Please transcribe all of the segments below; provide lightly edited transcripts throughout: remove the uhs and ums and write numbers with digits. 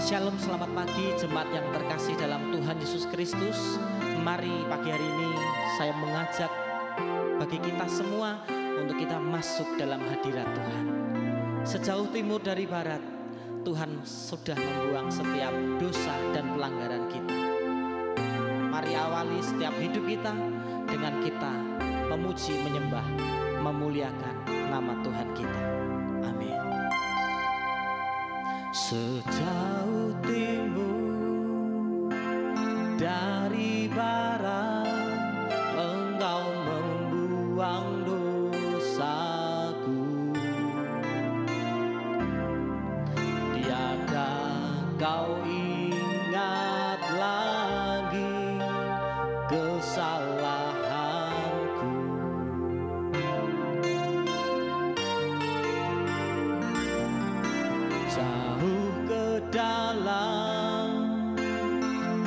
Shalom, selamat pagi jemaat yang terkasih dalam Tuhan Yesus Kristus. Mari pagi hari ini saya mengajak bagi kita semua untuk kita masuk dalam hadirat Tuhan. Sejauh timur dari barat, Tuhan sudah membuang setiap dosa dan pelanggaran kita. Mari awali setiap hidup kita dengan kita memuji, menyembah, memuliakan nama Tuhan kita. Amin. Sejauh timur dari barat, Engkau membuang dosaku. Tiada Kau ingat lagi kesalahanku. Jauh ke dalam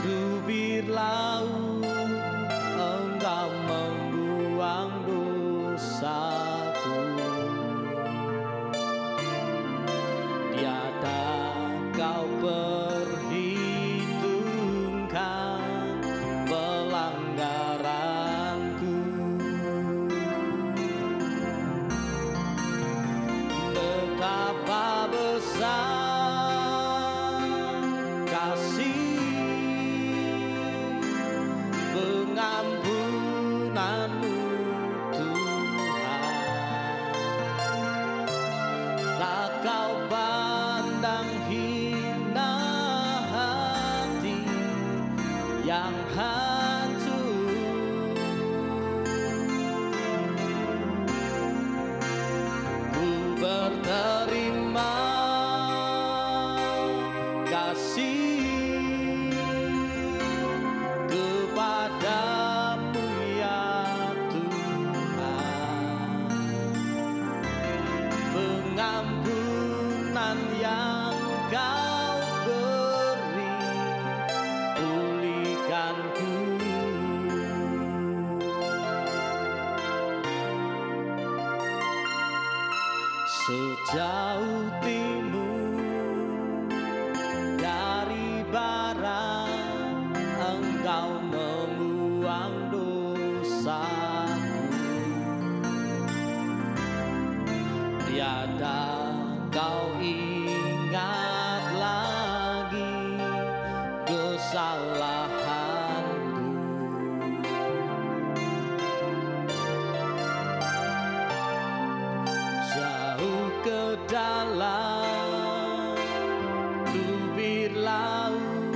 tubir laut, Engkau membuang dosaku. Tiada Kau perhitungkan pelanggaranku. Betapa besar kasih pengampunan-Mu Tuhan. Tak Kau pandang hina hati yang hancur. Ku berterima kasih kepadamu ya Tuhan. Pengampunan yang Kau beri, pulihkanku. Sejauh timur dari barat, Engkau membuang dosaku. Tiada Kau ingat lagi kesalahanku. Jauh ke dalam tubir laut,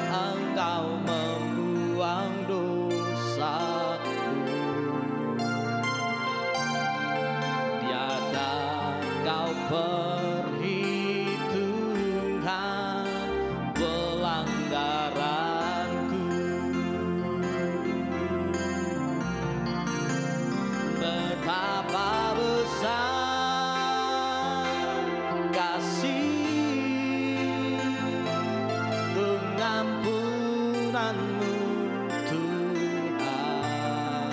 Engkau membuang dosaku. Tiada Kau perhitungkan pelanggaranku. Betapa besar kasih pengampunan-Mu Tuhan.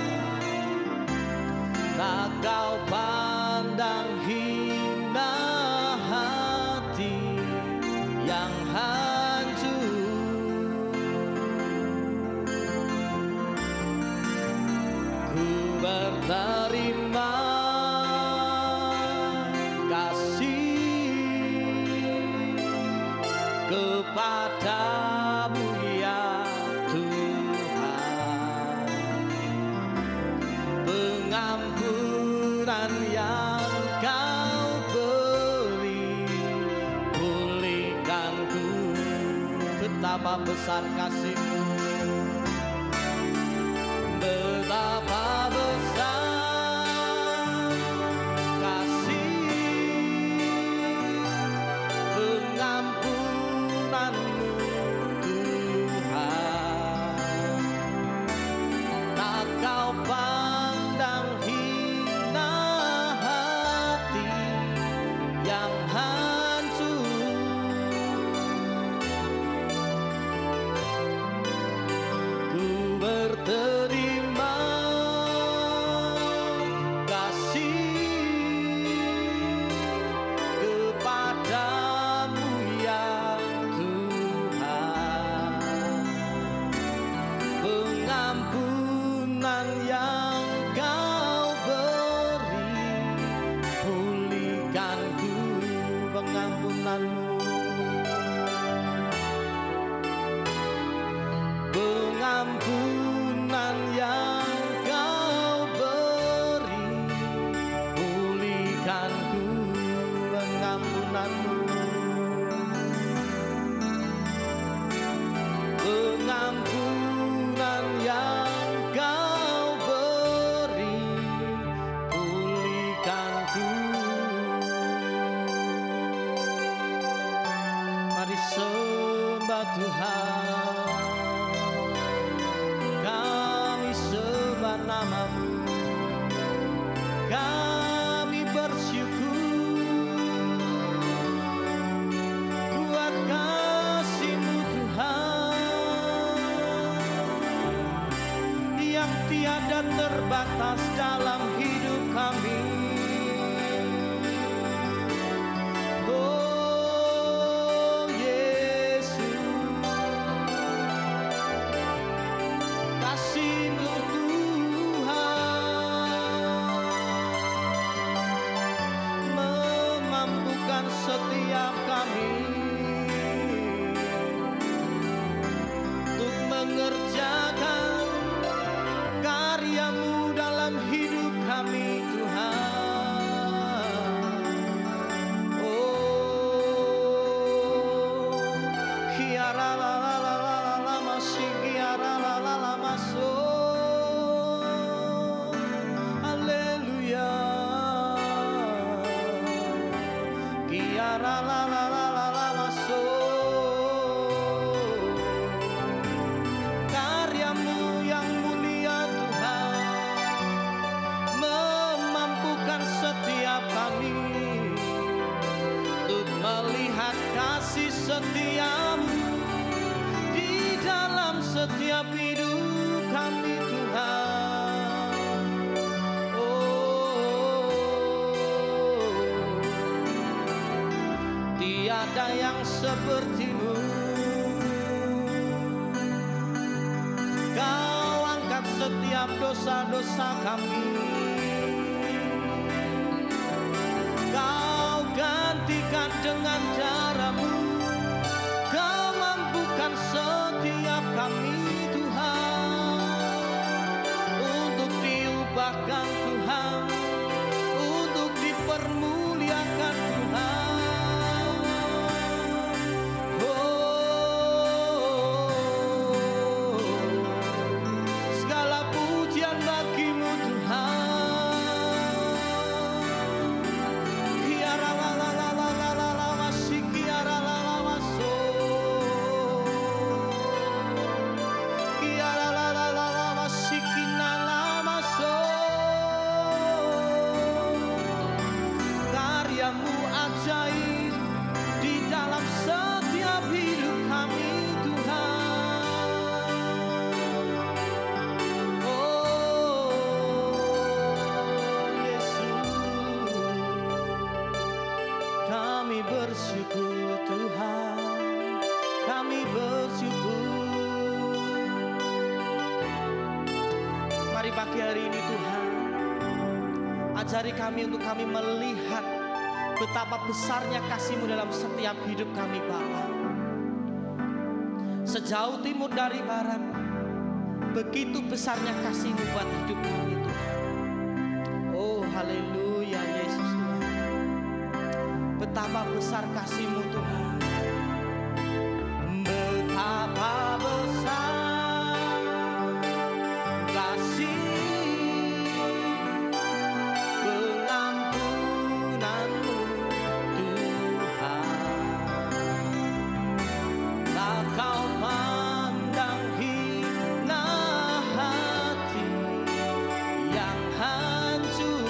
Tak Kau pandang hina hati yang hancur. Ku berterima kasih kepadamu ya Tuhan. Pengampunan yang Kau beri, pulihkanku. Betapa besar kasih-Mu, betapa besar kasih pengampunan-Mu Tuhan. Tak Kau pandang hina hati yang hancur. Mari sembah Tuhan, kami sembah nama-Mu, kami bersyukur buat kasih-Mu Tuhan yang tiada terbatas dalam hidup kami. Setiap kami untuk mengerjakan karya-Mu dalam hidup kami Tuhan. Oh, kiara la la la la la la masih kiara la la la masuk. Haleluya. Kiara la la la la la masuk. Karya-Mu yang mulia Tuhan memampukan setiap kami untuk melihat kasih setia-Mu di dalam setiap hidup kami Tuhan. Tiada yang seperti-Mu. Kau angkat setiap dosa-dosa kami, Kau gantikan dengan darah-Mu. Kau mampukan setiap kami Tuhan untuk diubahkan Tuhan, untuk dipermuliakan Tuhan. Kami bersyukur Tuhan, kami bersyukur. Mari pagi hari ini Tuhan, ajari kami untuk kami melihat betapa besarnya kasih-Mu dalam setiap hidup kami Bapa. Sejauh timur dari barat, begitu besarnya kasih-Mu buat hidup kami Tuhan. Oh haleluya Yesus Tuhan. Betapa besar kasih-Mu Tuhan. Betapa besar kasih pengampunan-Mu Tuhan. Tak Kau pandang hina hati yang hancur.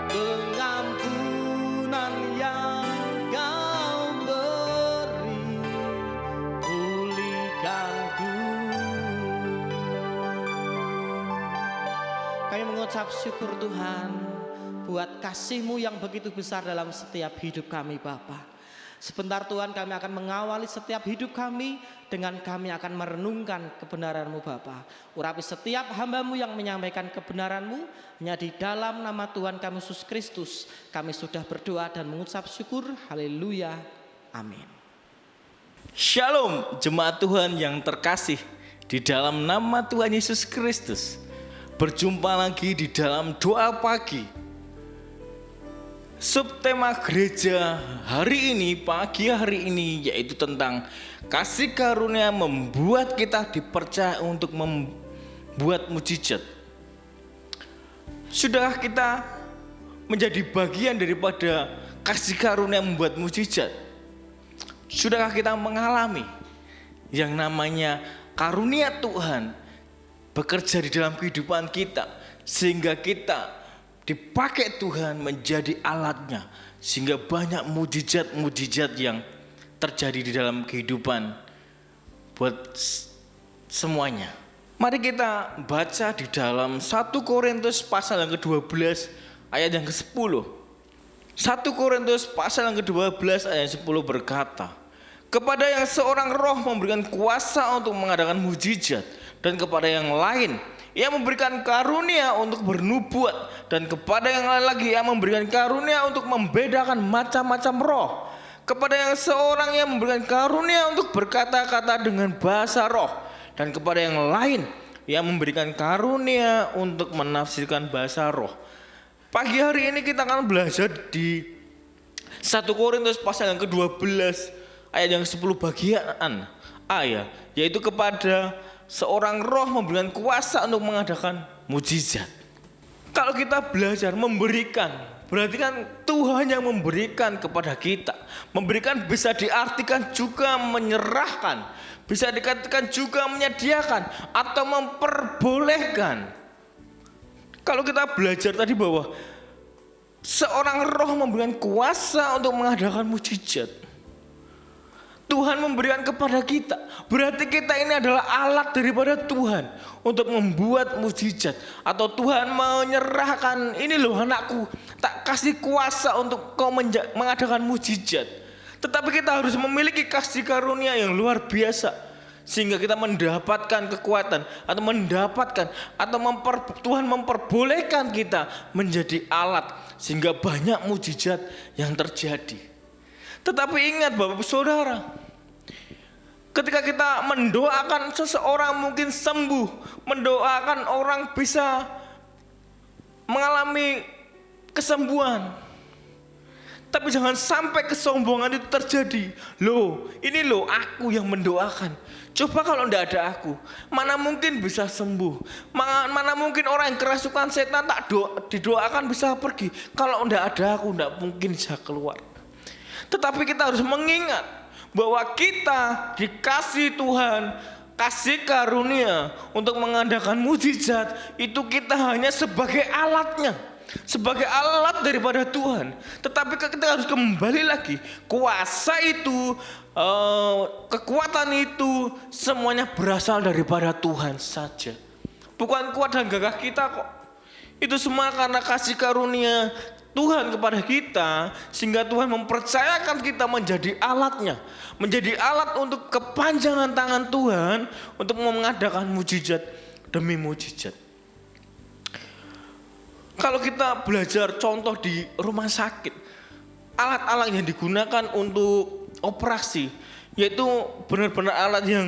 Pengampunan yang Kau beri, pulihkanku. Kami mengucap syukur Tuhan, memperbuat kasih-Mu yang begitu besar dalam setiap hidup kami Bapa. Sebentar Tuhan, kami akan mengawali setiap hidup kami dengan kami akan merenungkan kebenaran-Mu Bapa. Urapi setiap hamba-Mu yang menyampaikan kebenaran-Mu. Hanya di dalam nama Tuhan kami Yesus Kristus kami sudah berdoa dan mengucap syukur. Haleluya. Amin. Shalom jemaat Tuhan yang terkasih, di dalam nama Tuhan Yesus Kristus. Berjumpa lagi di dalam doa pagi. Subtema gereja hari ini, pagi hari ini, yaitu tentang kasih karunia membuat kita dipercaya untuk membuat mujizat. Sudahkah kita menjadi bagian daripada kasih karunia membuat mujizat? Sudahkah kita mengalami yang namanya karunia Tuhan bekerja di dalam kehidupan kita, sehingga kita dipakai Tuhan menjadi alatnya, sehingga banyak mujizat-mujizat yang terjadi di dalam kehidupan buat semuanya. Mari kita baca di dalam 1 Korintus pasal yang ke-12 ayat yang ke-10. 1 Korintus pasal yang ke-12 ayat 10 berkata, kepada yang seorang roh memberikan kuasa untuk mengadakan mujizat, dan kepada yang lain Ia memberikan karunia untuk bernubuat, dan kepada yang lain lagi Ia memberikan karunia untuk membedakan macam-macam roh. Kepada yang seorang Ia memberikan karunia untuk berkata-kata dengan bahasa roh, dan kepada yang lain Ia memberikan karunia untuk menafsirkan bahasa roh. Pagi hari ini kita akan belajar di 1 Korintus pasal yang ke-12 ayat yang 10 bagian A ya, yaitu kepada seorang roh memberikan kuasa untuk mengadakan mujizat. Kalau kita belajar memberikan, berarti kan Tuhan yang memberikan kepada kita. Memberikan bisa diartikan juga menyerahkan, bisa dikatakan juga menyediakan atau memperbolehkan. Kalau kita belajar tadi bahwa seorang roh memberikan kuasa untuk mengadakan mujizat, Tuhan memberikan kepada kita, berarti kita ini adalah alat daripada Tuhan untuk membuat mujizat. Atau Tuhan menyerahkan, ini loh anakku, tak kasih kuasa untuk kau mengadakan mujizat. Tetapi kita harus memiliki kasih karunia yang luar biasa, sehingga kita mendapatkan kekuatan atau mendapatkan atau Tuhan memperbolehkan kita menjadi alat, sehingga banyak mujizat yang terjadi. Tetapi ingat Bapak Saudara, ketika kita mendoakan seseorang mungkin sembuh, mendoakan orang bisa mengalami kesembuhan, tapi jangan sampai kesombongan itu terjadi. Loh, ini loh aku yang mendoakan. Coba kalau tidak ada aku, mana mungkin bisa sembuh? Mana mungkin orang yang kerasukan setan tak didoakan bisa pergi? Kalau tidak ada aku, tidak mungkin bisa keluar. Tetapi kita harus mengingat bahwa kita dikasih Tuhan kasih karunia untuk mengadakan mujizat. Itu kita hanya sebagai alatnya, sebagai alat daripada Tuhan. Tetapi kita harus kembali lagi, kuasa itu, kekuatan itu semuanya berasal daripada Tuhan saja, bukan kuat dan gagah kita kok. Itu semua karena kasih karunia Tuhan kepada kita, sehingga Tuhan mempercayakan kita menjadi alatnya, menjadi alat untuk kepanjangan tangan Tuhan untuk mengadakan mujizat demi mujizat. Kalau kita belajar contoh di rumah sakit, alat-alat yang digunakan untuk operasi, yaitu benar-benar alat yang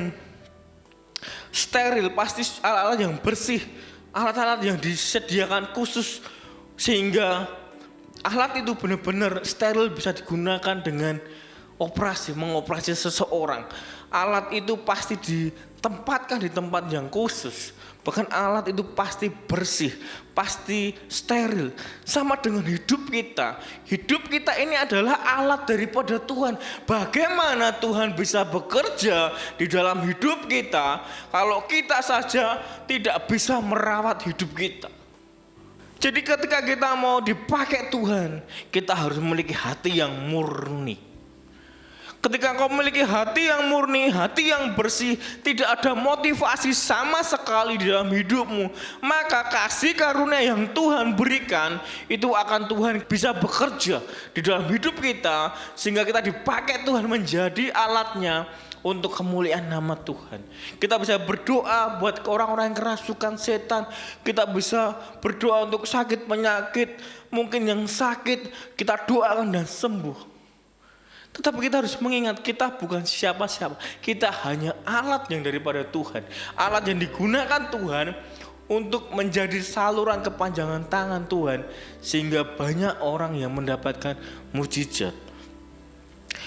steril, pasti alat-alat yang bersih, alat-alat yang disediakan khusus, sehingga alat itu benar-benar steril, bisa digunakan dengan mengoperasi seseorang. Alat itu pasti ditempatkan di tempat yang khusus. Bahkan alat itu pasti bersih, pasti steril. Sama dengan hidup kita. Hidup kita ini adalah alat daripada Tuhan. Bagaimana Tuhan bisa bekerja di dalam hidup kita kalau kita saja tidak bisa merawat hidup kita? Jadi ketika kita mau dipakai Tuhan, kita harus memiliki hati yang murni. Ketika engkau memiliki hati yang murni, hati yang bersih, tidak ada motivasi sama sekali di dalam hidupmu, maka kasih karunia yang Tuhan berikan itu akan Tuhan bisa bekerja di dalam hidup kita, sehingga kita dipakai Tuhan menjadi alatnya untuk kemuliaan nama Tuhan. Kita bisa berdoa buat orang-orang yang kerasukan setan. Kita bisa berdoa untuk sakit penyakit, mungkin yang sakit kita doakan dan sembuh. Tetapi kita harus mengingat kita bukan siapa-siapa. Kita hanya alat yang daripada Tuhan. Alat yang digunakan Tuhan untuk menjadi saluran kepanjangan tangan Tuhan, sehingga banyak orang yang mendapatkan mujizat.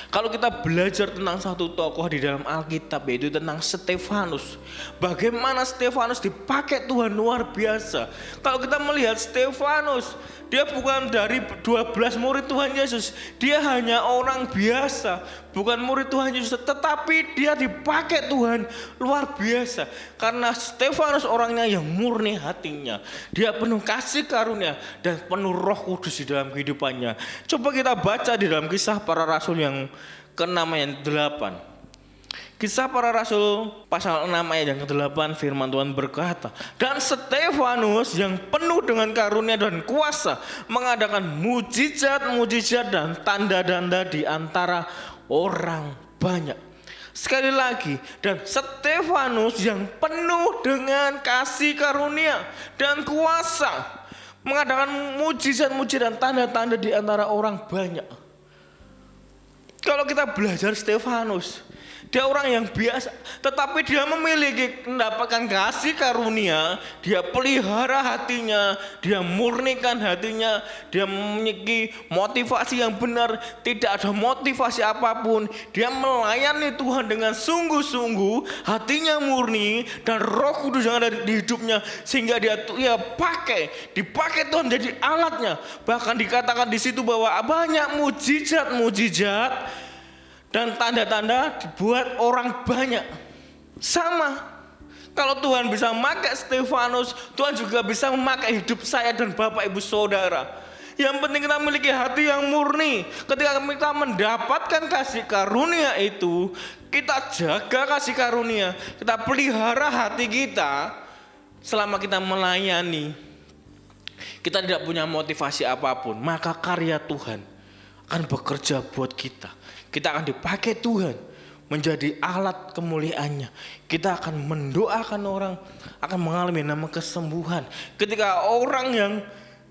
Kalau kita belajar tentang satu tokoh di dalam Alkitab, yaitu tentang Stefanus. Bagaimana Stefanus dipakai Tuhan luar biasa. Kalau kita melihat Stefanus, dia bukan dari 12 murid Tuhan Yesus. Dia hanya orang biasa, bukan murid Tuhan Yesus. Tetapi dia dipakai Tuhan luar biasa. Karena Stefanus orangnya yang murni hatinya. Dia penuh kasih karunia dan penuh Roh Kudus di dalam kehidupannya. Coba kita baca di dalam Kisah Para Rasul yang ke-6 ayat 8. Kisah Para Rasul pasal 6 ayat yang ke-8, firman Tuhan berkata, dan Stefanus yang penuh dengan karunia dan kuasa mengadakan mujizat-mujizat dan tanda-tanda di antara orang banyak. Sekali lagi, dan Stefanus yang penuh dengan kasih karunia dan kuasa mengadakan mujizat-mujizat dan tanda-tanda di antara orang banyak. Kalau kita belajar Stefanus, dia orang yang biasa, tetapi dia memiliki mendapatkan kasih karunia. Dia pelihara hatinya, dia murnikan hatinya, dia memiliki motivasi yang benar, tidak ada motivasi apapun. Dia melayani Tuhan dengan sungguh-sungguh, hatinya murni dan Roh Kudus yang ada di hidupnya, sehingga dia dipakai Tuhan jadi alatnya. Bahkan dikatakan di situ bahwa banyak mujizat-mujizat dan tanda-tanda dibuat orang banyak. Sama, kalau Tuhan bisa memakai Stefanus, Tuhan juga bisa memakai hidup saya dan Bapak Ibu Saudara. Yang penting kita memiliki hati yang murni. Ketika kita mendapatkan kasih karunia itu, kita jaga kasih karunia, kita pelihara hati kita. Selama kita melayani, kita tidak punya motivasi apapun, maka karya Tuhan akan bekerja buat kita. Kita akan dipakai Tuhan menjadi alat kemuliaannya. Kita akan mendoakan orang, akan mengalami nama kesembuhan. Ketika orang yang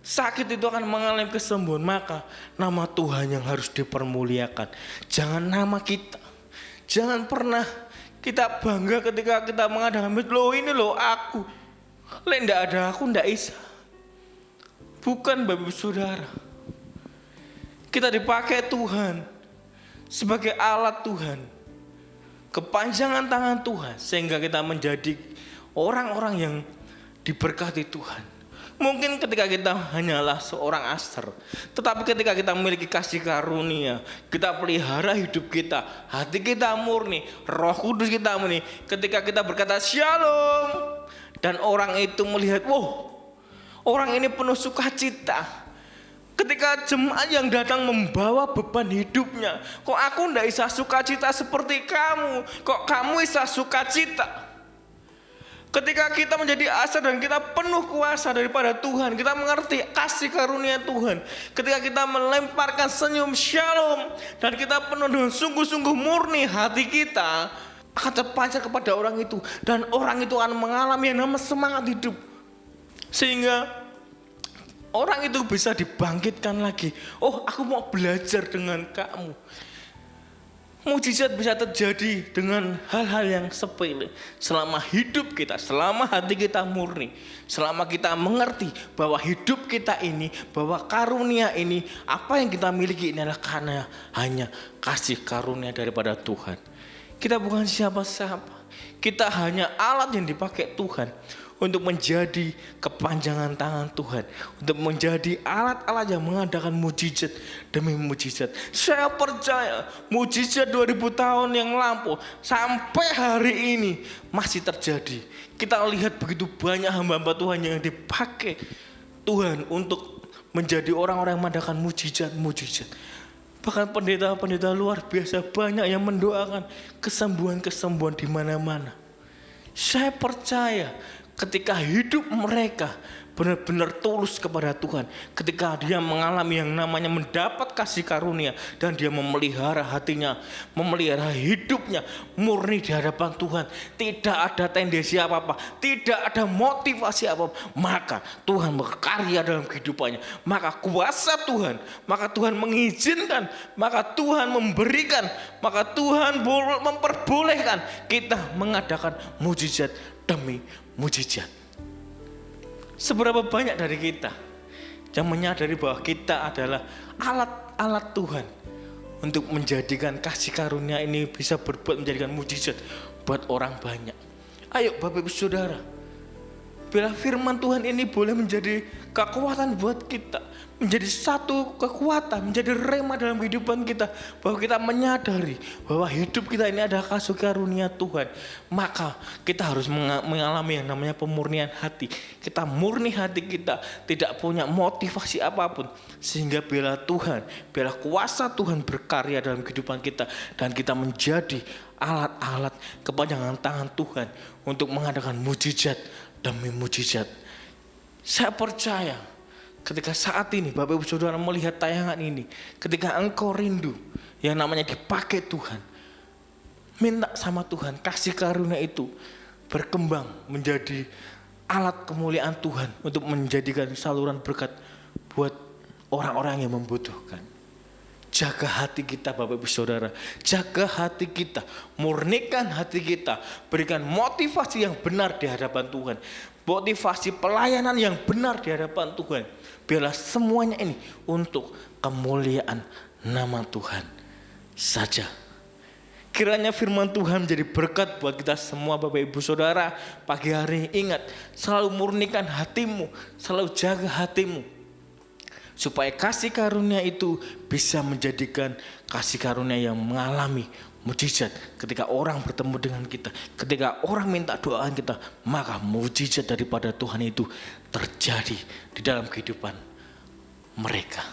sakit itu akan mengalami kesembuhan, maka nama Tuhan yang harus dipermuliakan. Jangan nama kita. Jangan pernah kita bangga ketika kita mengadakan, loh ini loh aku. Lek ndak ada aku ndak bisa. Bukan Bapak Saudara. Kita dipakai Tuhan sebagai alat Tuhan, kepanjangan tangan Tuhan, sehingga kita menjadi orang-orang yang diberkati Tuhan. Mungkin ketika kita hanyalah seorang aster, tetapi ketika kita memiliki kasih karunia, kita pelihara hidup kita, hati kita murni, Roh Kudus kita murni. Ketika kita berkata shalom, dan orang itu melihat, wow, orang ini penuh sukacita. Ketika jemaat yang datang membawa beban hidupnya, kok aku ndak bisa sukacita seperti kamu, kok kamu bisa sukacita. Ketika kita menjadi aser dan kita penuh kuasa daripada Tuhan, kita mengerti kasih karunia Tuhan. Ketika kita melemparkan senyum shalom dan kita penuh dengan sungguh-sungguh murni, hati kita akan terpancar kepada orang itu, dan orang itu akan mengalami yang namanya semangat hidup, sehingga orang itu bisa dibangkitkan lagi. Oh, aku mau belajar dengan kamu. Mujizat bisa terjadi dengan hal-hal yang sepele. Selama hidup kita, selama hati kita murni, selama kita mengerti bahwa hidup kita ini, bahwa karunia ini, apa yang kita miliki ini adalah karena hanya kasih karunia daripada Tuhan. Kita bukan siapa-siapa. Kita hanya alat yang dipakai Tuhan untuk menjadi kepanjangan tangan Tuhan, untuk menjadi alat-alat yang mengadakan mujizat demi mujizat. Saya percaya mujizat 2000 tahun yang lampau sampai hari ini masih terjadi. Kita lihat begitu banyak hamba-hamba Tuhan yang dipakai Tuhan untuk menjadi orang-orang yang mengadakan mujizat-mujizat. Bahkan pendeta-pendeta luar biasa banyak yang mendoakan kesembuhan-kesembuhan di mana-mana. Saya percaya ketika hidup mereka benar-benar tulus kepada Tuhan, ketika dia mengalami yang namanya mendapat kasih karunia dan dia memelihara hatinya, memelihara hidupnya murni di hadapan Tuhan, tidak ada tendensi apa-apa, tidak ada motivasi apa-apa, maka Tuhan berkarya dalam kehidupannya, maka kuasa Tuhan, maka Tuhan mengizinkan, maka Tuhan memberikan, maka Tuhan memperbolehkan kita mengadakan mujizat demi mujizat. Seberapa banyak dari kita yang menyadari bahwa kita adalah alat-alat Tuhan untuk menjadikan kasih karunia ini bisa berbuat menjadikan mujizat buat orang banyak. Ayo Bapak Ibu Saudara, bila firman Tuhan ini boleh menjadi kekuatan buat kita, menjadi satu kekuatan, menjadi rema dalam kehidupan kita, bahwa kita menyadari bahwa hidup kita ini adalah kasih karunia Tuhan, maka kita harus mengalami yang namanya pemurnian hati. Kita murni hati kita, tidak punya motivasi apapun, sehingga bila kuasa Tuhan berkarya dalam kehidupan kita, dan kita menjadi alat-alat kepanjangan tangan Tuhan untuk mengadakan mujizat demi mujizat. Saya percaya ketika saat ini Bapak Ibu Saudara melihat tayangan ini, ketika engkau rindu yang namanya dipakai Tuhan, minta sama Tuhan kasih karunia itu berkembang menjadi alat kemuliaan Tuhan untuk menjadikan saluran berkat buat orang-orang yang membutuhkan. Jaga hati kita Bapak Ibu Saudara, jaga hati kita, murnikan hati kita, berikan motivasi yang benar di hadapan Tuhan, motivasi pelayanan yang benar di hadapan Tuhan. Biarlah semuanya ini untuk kemuliaan nama Tuhan saja. Kiranya firman Tuhan menjadi berkat buat kita semua Bapak Ibu Saudara. Pagi hari ingat, selalu murnikan hatimu, selalu jaga hatimu, supaya kasih karunia itu bisa menjadikan kasih karunia yang mengalami mujizat. Ketika orang bertemu dengan kita, ketika orang minta doaan kita, maka mujizat daripada Tuhan itu terjadi di dalam kehidupan mereka.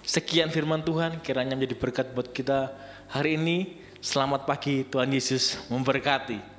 Sekian firman Tuhan, kiranya menjadi berkat buat kita hari ini. Selamat pagi, Tuhan Yesus memberkati.